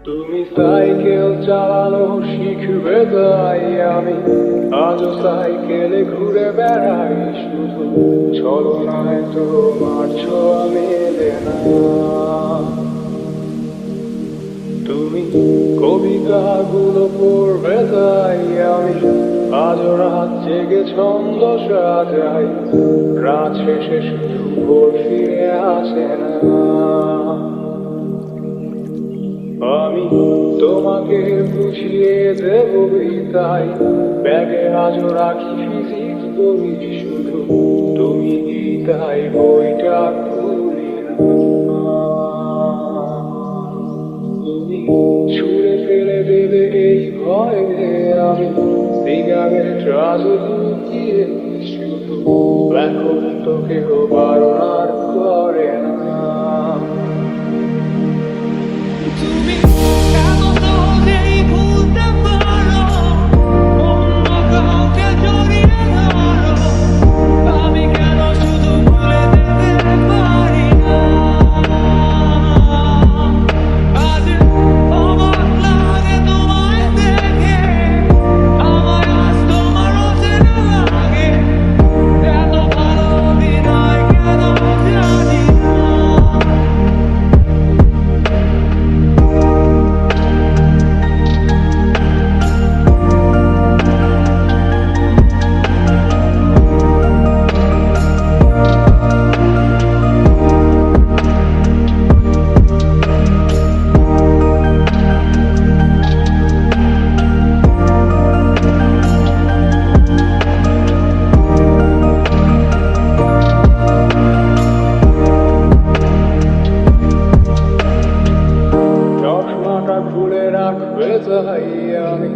তুমি সাইকেল চালানো শিখবে তাই আমি আজও সাইকেলে ঘুরে বেড়াই শুধু ছলনায় তোমার ছোঁয়া মেলে না। তুমি কবিতাগুলো পড়বে তাই আমি আজও রাত জেগে ছন্দ সাজাই, রাত শেষে শুধু ভোর ফিরে আসে না। আমি তোমাকে বুঝিয়ে দেবই তাই ব্যাগে আজও রাখি ফিজিক্স বই, শুধু তুমি তাই বইটা খুলি না। তুমি ছুঁড়ে ফেলে দেবে এই ভয়ে আমি সিগারেটটা লুকিয়ে, শুধু এখন তো কেউ বারণ আর করে না। আমি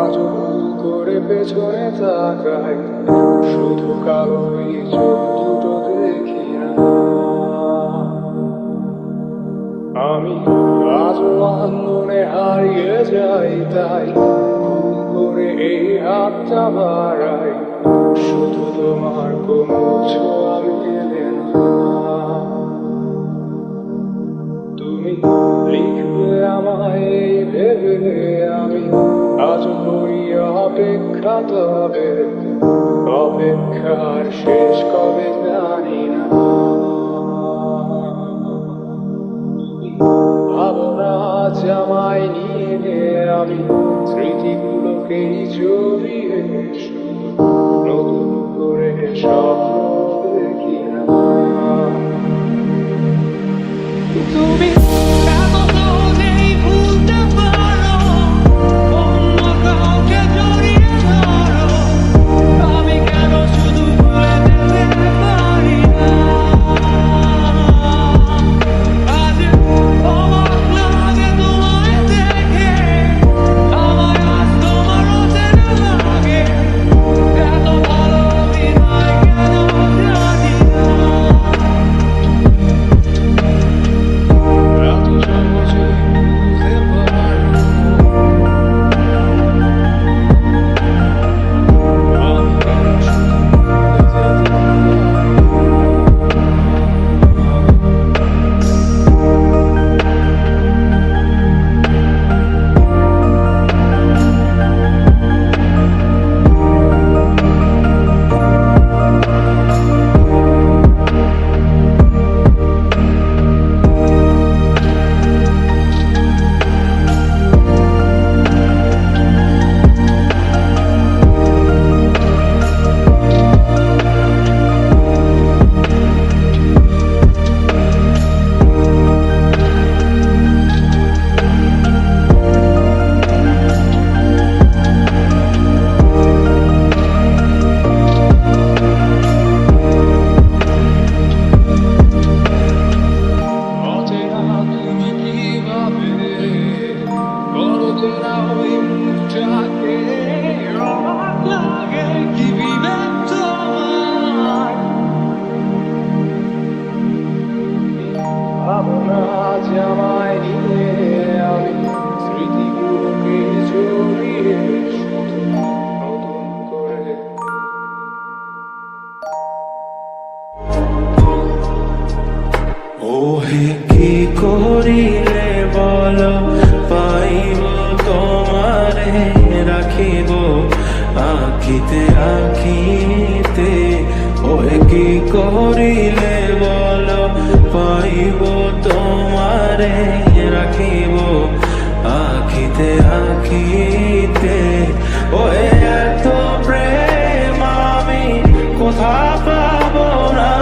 আজও ভুল করে পেছনে তাকাই, শুধু কালোই চোখ দুটো দেখি না। আমি আজও আন্দোলনে হারিয়ে যাই, তাই ভুল করে এই হাতটা বাড়াই, শুধু তোমার কোমল ছোঁয়া মেলে না। তুমি লিখবে আমায় এই ভেবে আমি আজ করি অপেক্ষা, তবে অপেক্ষার শেষ কবে জানি না। ভাবনা আজ আমায় নিয়ে আমি স্মৃতিগুলোকেই জড়িয়ে শুধু নতুন করে স্বপ্ন দেখি না। তুমি এত সহজেই ভুলতে পারো, অন্য কাউকে জড়িয়ে ধরো, আমি কেন শুধু ভুলে যেতে পারি না? আজ অবাক লাগে তোমায় দেখে, আমায় আজ তোমার অচেনা লাগে, এত ভালো অভিনয় কেন জানি না। এত সহজে বুঝতে পারবো আমি কেন শুধু ভুলে যেতে অচেনা তুমি কিভাবে বলো চেনা ওই মুখটাকে, অবাক লাগে কি বিবেক তোমার, ভাবনা আজ আমায় নিয়ে আমি স্মৃতিগুলোকে জড়িয়ে শুধু নতুন করে। ওহে কি করিলে বল পাইব তোমারে, রাখিব আখিতে আখিতে। ওহে কি করিলে বল পাইব তোমারে, রাখিব আখিতে আখিতে। ওহে এত প্রেম আমি কোথা পাবো না,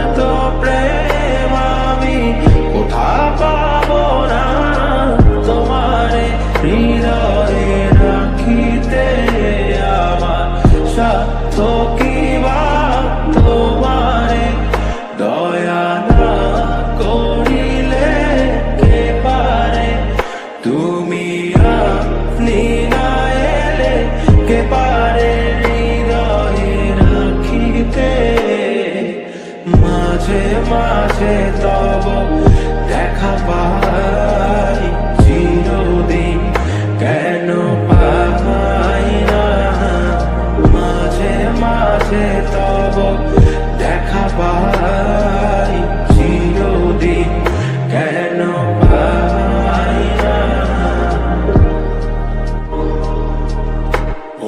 এত প্রেম আমি কোথা পাবো না। তোমারে হৃদয়ে রাখিতে আমার সাধ্য কি বা, তোমারে দয়া না করিলে কে পারে। তুমি আপনি না এলে কে পারে হৃদয়ে রাখিতে। মাঝে মাঝে তব দেখা পাই, চিরদিন কেন পাই না। মাঝে মাঝে তব দেখা পাই, চিরদিন কেন পাই না।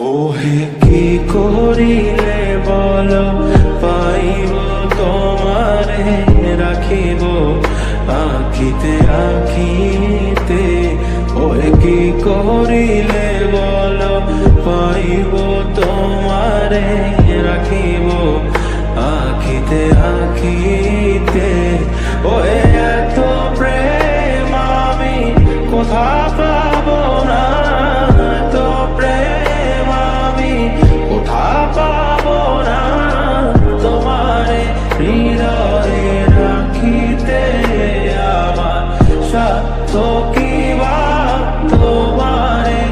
ওহে কি করিলে বল পাইব তোমারে, রাখিব আখিতে আখিতে। ওহে কি করিলে বল পাইব তোমারে, রাখিব আখিতে আখিতে। ওহে এত প্রেম আমি কোথা পাবো না, এত প্রেম আমি কোথা পাবো না। তোমারে হৃদয়ে রাখিতে আমার সাধ্য কি বা, তোমারে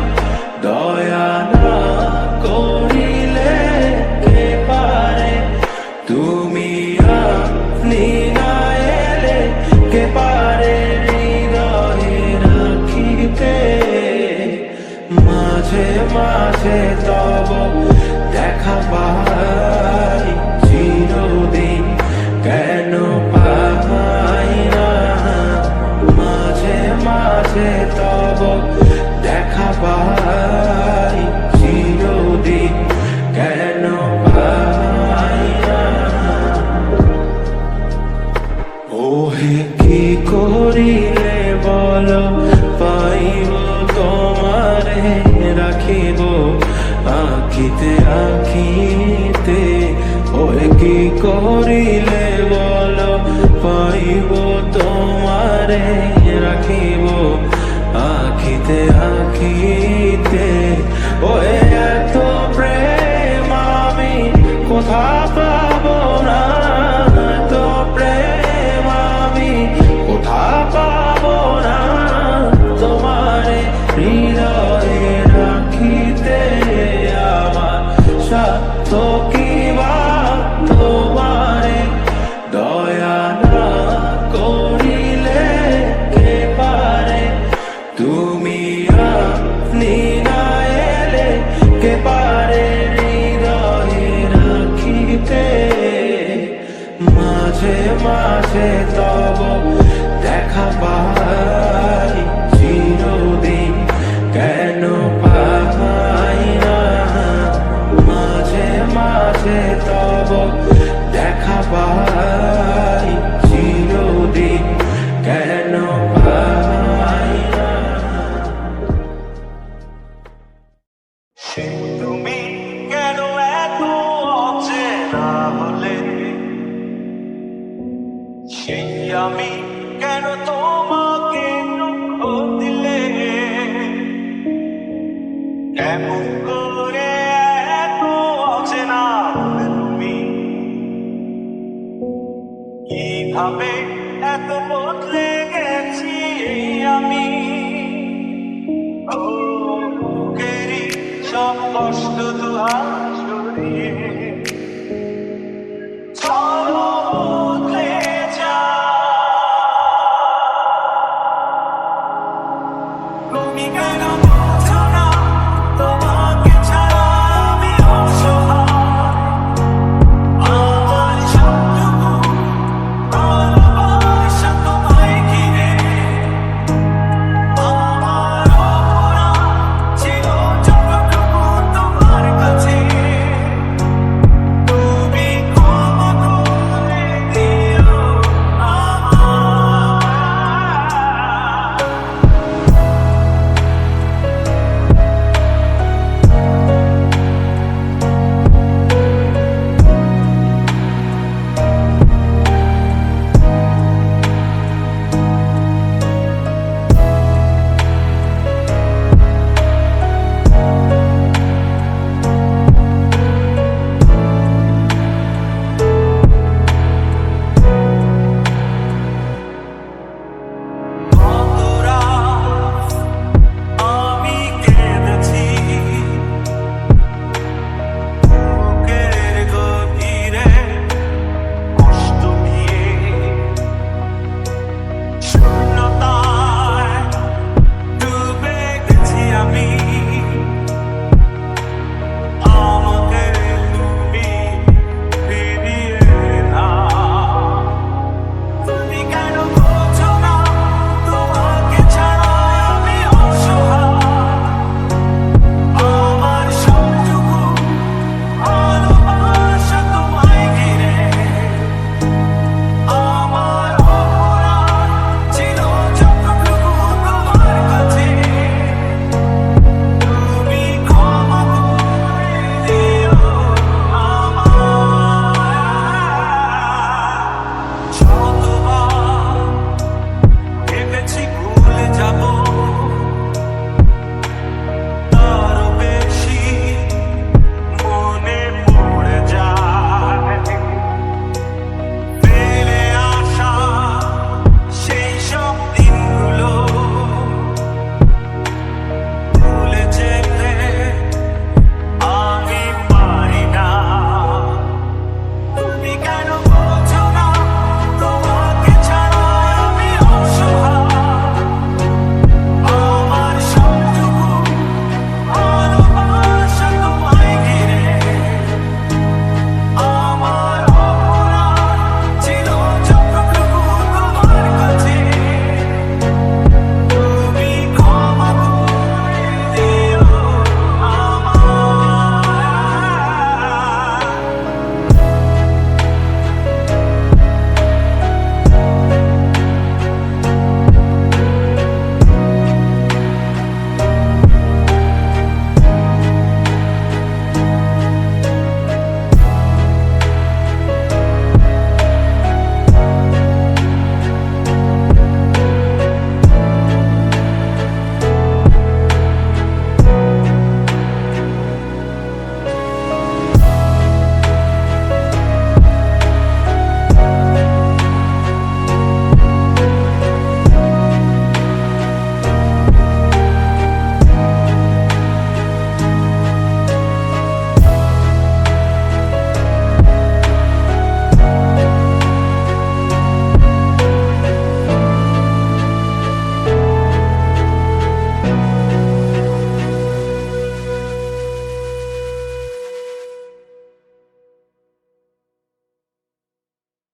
মাঝে মাঝে তব দেখা পাই চিরদিন কেন পাই না মাঝে মাঝে তব দেখা পাই চিরদিন কেন পাই না ওহে কি করিলে বলো পাইব তোমারে রাখিব আখিতে আখিতে ওহে কি করিলে বলো পাইব তোমারে রাখিব আখিতে আখিতে ওহে এত প্রেম আমি কোথা পাবো না এত প্রেম আমি কোথা পাবো না তোমারে হৃদয়ে রাখিতে আমার সাধ্য কি বা তোমারে দয়া না করিলে কে পারে তুমি আপনি না এলে কে পারে হৃদয়ে রাখিতে মাঝে মাঝে তব দেখা পাই চিরদিন কেন পাই না মাঝে মাঝে তব দেখা পাই চিরদিন কেন পাই না তুমি কেন এত অচেনা হলে সেই আমি কেন তোমাকে দুঃখ দিলে কেমন করে এত অচেনা হলে তুমি কিভাবে এত বদলে গেছি আমি ও বুকেরই সব কষ্ট দুহাত জড়িয়ে